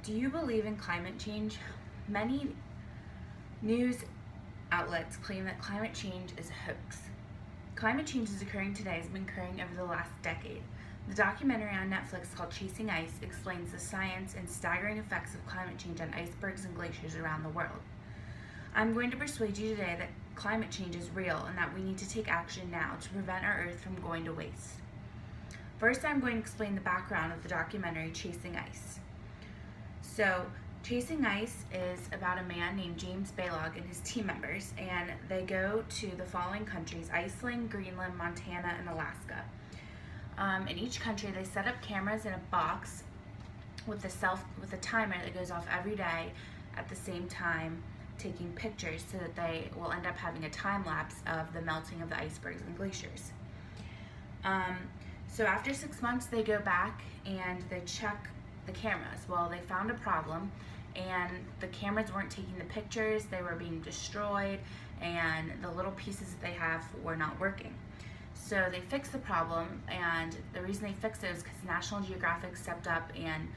Do you believe in climate change? Many news outlets claim that climate change is a hoax. Climate change is occurring today, has been occurring over the last decade. The documentary on Netflix called Chasing Ice explains the science and staggering effects of climate change on icebergs and glaciers around the world. I'm going to persuade you today that climate change is real and that we need to take action now to prevent our Earth from going to waste. First, I'm going to explain the background of the documentary Chasing Ice. So, Chasing Ice is about a man named James Balog and his team members, and they go to the following countries: Iceland, Greenland, Montana, and Alaska. In each country, they set up cameras in a box with a timer that goes off every day at the same time, taking pictures so that they will end up having a time lapse of the melting of the icebergs and glaciers. So after 6 months, they go back and they check the cameras. Well, they found a problem, and the cameras weren't taking the pictures, they were being destroyed, and the little pieces that they have were not working. So they fixed the problem, and the reason they fixed it is because National Geographic stepped up and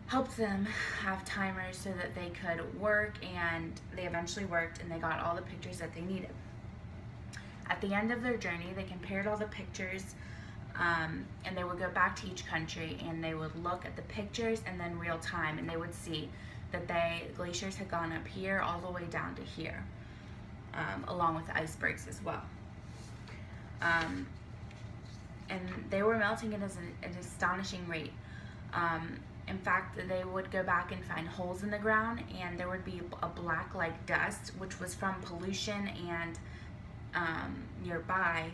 helped them have timers so that they could work, and they eventually worked, and they got all the pictures that they needed. At the end of their journey, they compared all the pictures, and they would go back to each country and they would look at the pictures and then real time, and they would see that glaciers had gone up here all the way down to here, along with the icebergs as well. And they were melting at an astonishing rate. In fact, they would go back and find holes in the ground, and there would be a black like dust, which was from pollution and nearby.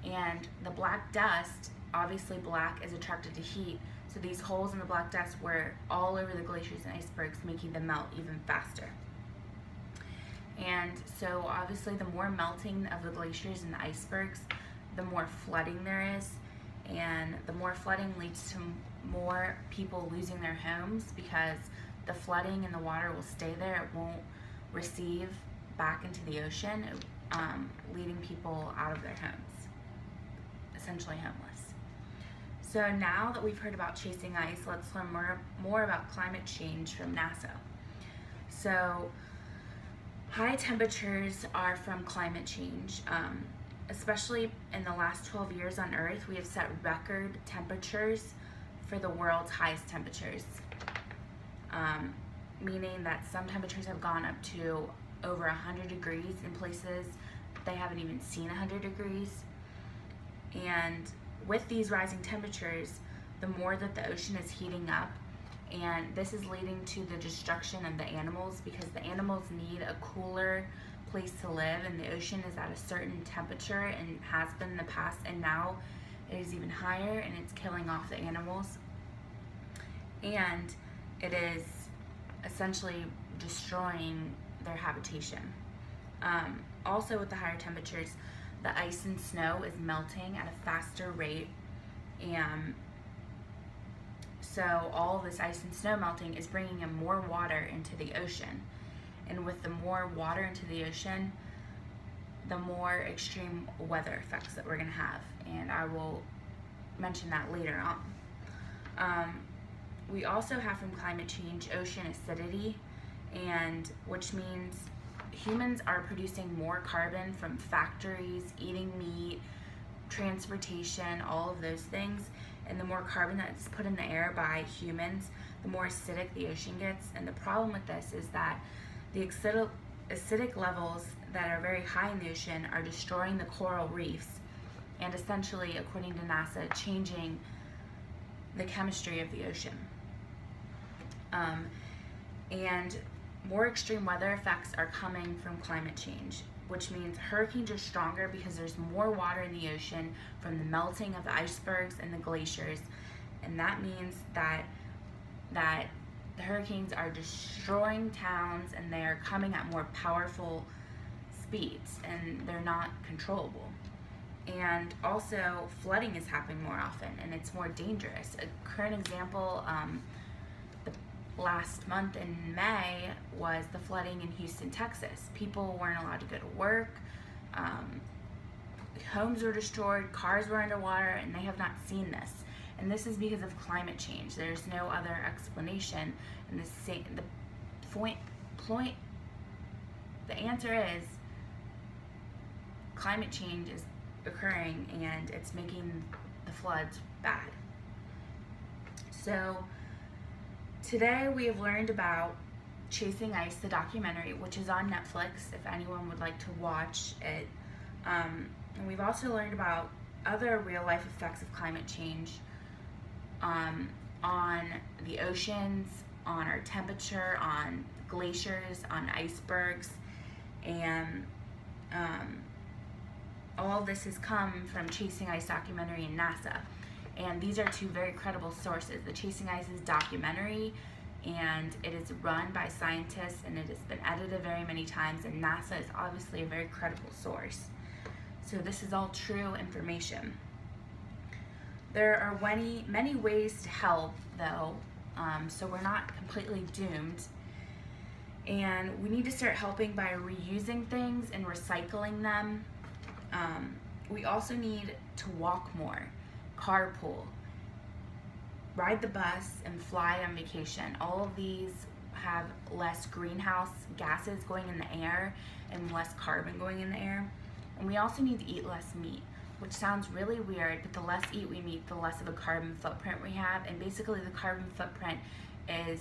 And the black dust, obviously black is attracted to heat, so these holes in the black dust were all over the glaciers and icebergs, making them melt even faster. And so obviously the more melting of the glaciers and the icebergs, the more flooding there is, and the more flooding leads to more people losing their homes, because the flooding and the water will stay there, it won't receive back into the ocean, leading people out of their homes, essentially homeless. So now that we've heard about Chasing Ice, let's learn more about climate change from NASA. So high temperatures are from climate change. Especially in the last 12 years on Earth, we have set record temperatures for the world's highest temperatures, meaning that some temperatures have gone up to over 100 degrees in places they haven't even seen 100 degrees. And with these rising temperatures, the more that the ocean is heating up, and this is leading to the destruction of the animals, because the animals need a cooler place to live, and the ocean is at a certain temperature and has been in the past, and now it is even higher, and it's killing off the animals, and it is essentially destroying their habitation. Also, with the higher temperatures, the ice and snow is melting at a faster rate, and so all this ice and snow melting is bringing in more water into the ocean. And with the more water into the ocean, the more extreme weather effects that we're going to have, and I will mention that later on. We also have from climate change ocean acidity, and which means humans are producing more carbon from factories, eating meat, transportation, all of those things, and the more carbon that's put in the air by humans, the more acidic the ocean gets. And the problem with this is that the acidic levels that are very high in the ocean are destroying the coral reefs, and essentially, according to NASA, changing the chemistry of the ocean. And more extreme weather effects are coming from climate change, which means hurricanes are stronger because there's more water in the ocean from the melting of the icebergs and the glaciers, and that means that the hurricanes are destroying towns, and they are coming at more powerful speeds, and they're not controllable. And also, flooding is happening more often, and it's more dangerous. A current example, last month in May, was the flooding in Houston, Texas. People weren't allowed to go to work, homes were destroyed, cars were underwater, and they have not seen this. And this is because of climate change. There's no other explanation. And the answer is climate change is occurring and it's making the floods bad. So today we have learned about Chasing Ice, the documentary, which is on Netflix if anyone would like to watch it. And we've also learned about other real-life effects of climate change on the oceans, on our temperature, on glaciers, on icebergs, and all of this has come from Chasing Ice documentary and NASA. And these are two very credible sources. The Chasing Ice is documentary, and it is run by scientists, and it has been edited very many times, and NASA is obviously a very credible source. So this is all true information. There are many ways to help, though, so we're not completely doomed. And we need to start helping by reusing things and recycling them. We also need to walk more, carpool, ride the bus, and fly on vacation. All of these have less greenhouse gases going in the air and less carbon going in the air. And we also need to eat less meat, which sounds really weird, but the less meat we eat, the less of a carbon footprint we have. And basically the carbon footprint is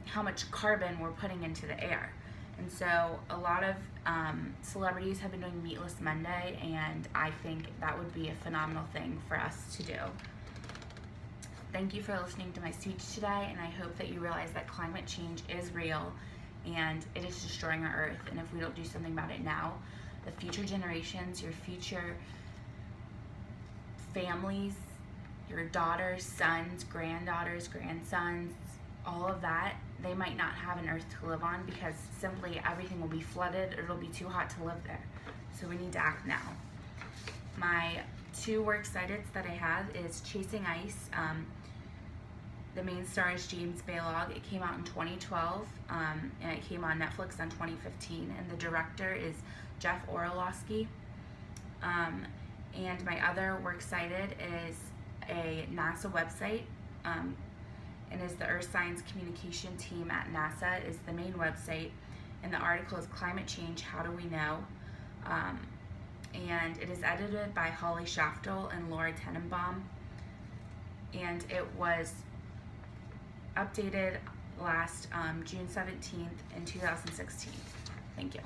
how much carbon we're putting into the air. And so a lot of celebrities have been doing Meatless Monday, and I think that would be a phenomenal thing for us to do. Thank you for listening to my speech today, and I hope that you realize that climate change is real and it is destroying our earth. And if we don't do something about it now, the future generations, your future families, your daughters, sons, granddaughters, grandsons, all of that, they might not have an earth to live on because simply everything will be flooded or it'll be too hot to live there. So we need to act now. My two works cited that I have is Chasing Ice. The main star is James Baylog. It came out in 2012 and it came on Netflix in 2015, and the director is Jeff Orlowski. And my other works cited is a NASA website, and is the Earth Science Communication Team at NASA is the main website, and the article is Climate Change, How Do We Know? And it is edited by Holly Schaftel and Laura Tenenbaum, and it was updated last June 17th in 2016. Thank you.